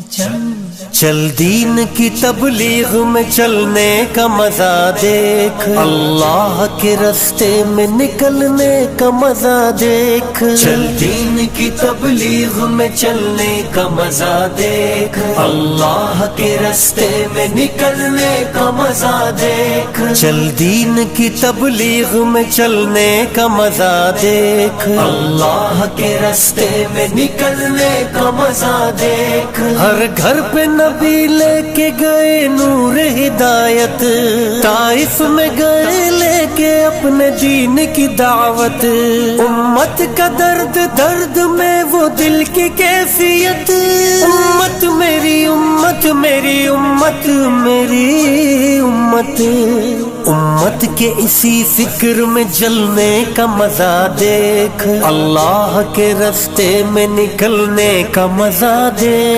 चल दीन की तबलीग में चलने का मजा देख, अल्लाह के रास्ते में निकलने का मजा देख। चल दीन की तबलीग में चलने का मजा देख, अल्लाह के रास्ते में निकलने का मजा देख। चल दीन की तबलीग में चलने का मजा देख, अल्लाह के रास्ते में निकलने का मजा देख। हर घर पे नबी लेके गए नूर हिदायत, ताइफ में गए लेके अपने दीन की दावत। उम्मत का दर्द दर्द में वो दिल की कैफियत, उम्मत मेरी उम्मत मेरी उम्मत मेरी उम्मत। उम्मत के इसी फिक्र में जलने का मजा देख, अल्लाह के रास्ते में निकलने का मजा देख।